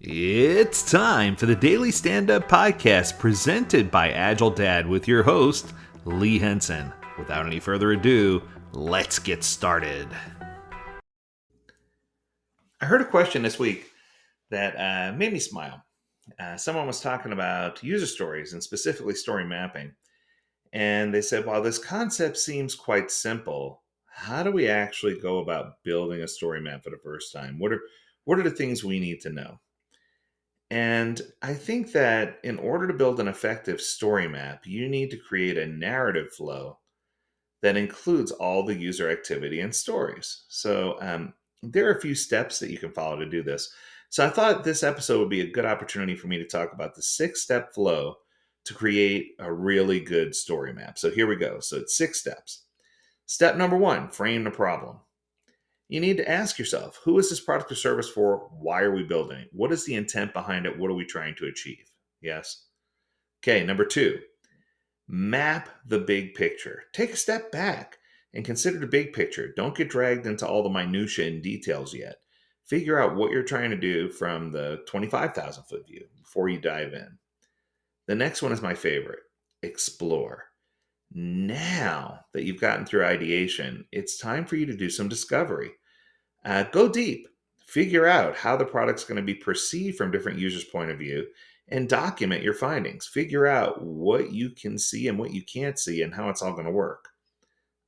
It's time for the Daily Stand Up Podcast presented by AgileDad with your host, Lee Henson. Without any further ado, let's get started. I heard a question this week that made me smile. Someone was talking about user stories and specifically story mapping. And they said, while this concept seems quite simple, how do we actually go about building a story map for the first time? What are the things we need to know? And I think that in order to build an effective story map, you need to create a narrative flow that includes all the user activity and stories. So there are a few steps that you can follow to do this. So I thought this episode would be a good opportunity for me to talk about the 6-step flow to create a really good story map. So here we go. So it's 6 steps. Step number 1, frame the problem. You need to ask yourself, who is this product or service for? Why are we building it? What is the intent behind it? What are we trying to achieve? Yes. Okay, number 2, map the big picture. Take a step back and consider the big picture. Don't get dragged into all the minutia and details yet. Figure out what you're trying to do from the 25,000 foot view before you dive in. The next one is my favorite, explore. Now that you've gotten through ideation, it's time for you to do some discovery. Go deep, figure out how the product's going to be perceived from different users' point of view, and document your findings. Figure out what you can see and what you can't see and how it's all going to work.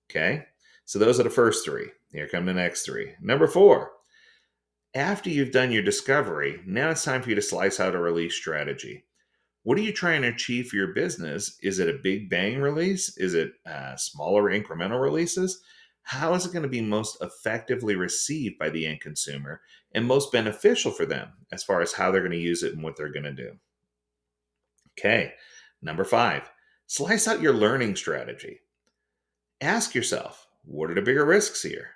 Okay, so those are the first 3. Here come the next 3. Number 4, after you've done your discovery, now it's time for you to slice out a release strategy. What are you trying to achieve for your business? Is it a big bang release? Is it smaller incremental releases? How is it going to be most effectively received by the end consumer and most beneficial for them as far as how they're going to use it and what they're going to do? Okay, number 5, slice out your learning strategy. Ask yourself, what are the bigger risks here?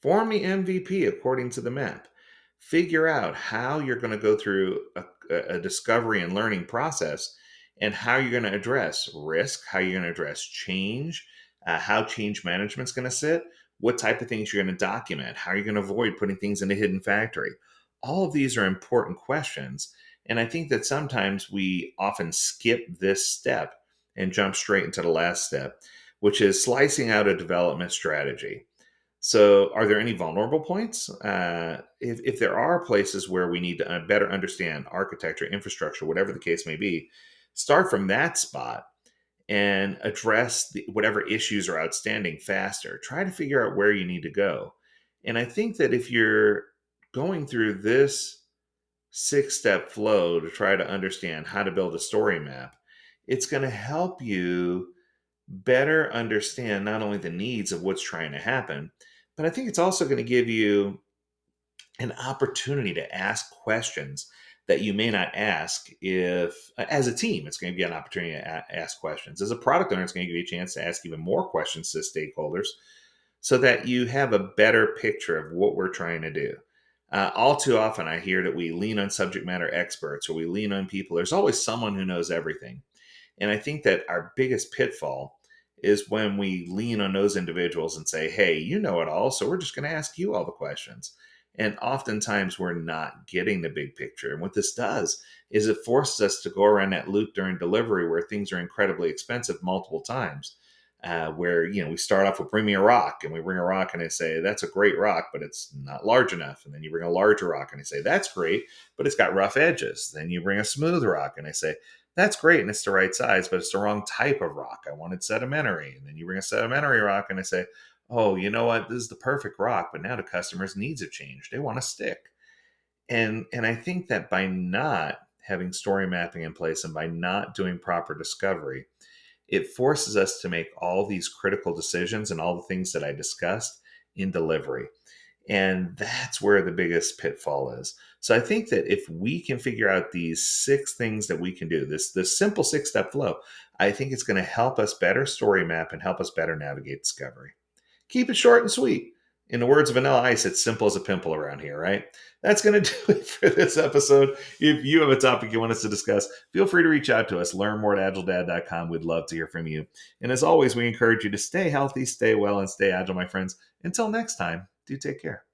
Form the MVP according to the map. Figure out how you're going to go through a discovery and learning process and how you're going to address risk, how you're going to address change, how change management's going to sit, what type of things you're going to document, how you're going to avoid putting things in a hidden factory. All of these are important questions. And I think that sometimes we often skip this step and jump straight into the last step, which is slicing out a development strategy. So, are there any vulnerable points? If there are places where we need to better understand architecture, infrastructure, whatever the case may be, start from that spot and address whatever issues are outstanding faster. Try to figure out where you need to go. And I think that if you're going through this 6-step flow to try to understand how to build a story map, it's going to help you better understand not only the needs of what's trying to happen, but I think it's also going to give you an opportunity to ask questions that you may not ask if, as a team, it's going to give you an opportunity to ask questions. As a product owner, it's going to give you a chance to ask even more questions to stakeholders so that you have a better picture of what we're trying to do. All too often, I hear that we lean on subject matter experts or we lean on people. There's always someone who knows everything. And I think that our biggest pitfall is when we lean on those individuals and say, hey, you know it all, so we're just going to ask you all the questions. And oftentimes we're not getting the big picture. And what this does is it forces us to go around that loop during delivery where things are incredibly expensive multiple times. Where we start off with bring me a rock, and we bring a rock and they say that's a great rock, but it's not large enough. And then you bring a larger rock and they say that's great, but it's got rough edges. Then you bring a smooth rock and they say that's great and it's the right size, but it's the wrong type of rock. I wanted sedimentary. And then you bring a sedimentary rock and they say, oh, you know what? This is the perfect rock, but now the customer's needs have changed. They want a stick. And I think that by not having story mapping in place and by not doing proper discovery, it forces us to make all these critical decisions and all the things that I discussed in delivery. And that's where the biggest pitfall is. So I think that if we can figure out these 6 things that we can do, this simple 6-step flow, I think it's going to help us better story map and help us better navigate discovery. Keep it short and sweet. In the words of Vanilla Ice, it's simple as a pimple around here, right? That's going to do it for this episode. If you have a topic you want us to discuss, feel free to reach out to us. Learn more at AgileDad.com. We'd love to hear from you. And as always, we encourage you to stay healthy, stay well, and stay agile, my friends. Until next time, do take care.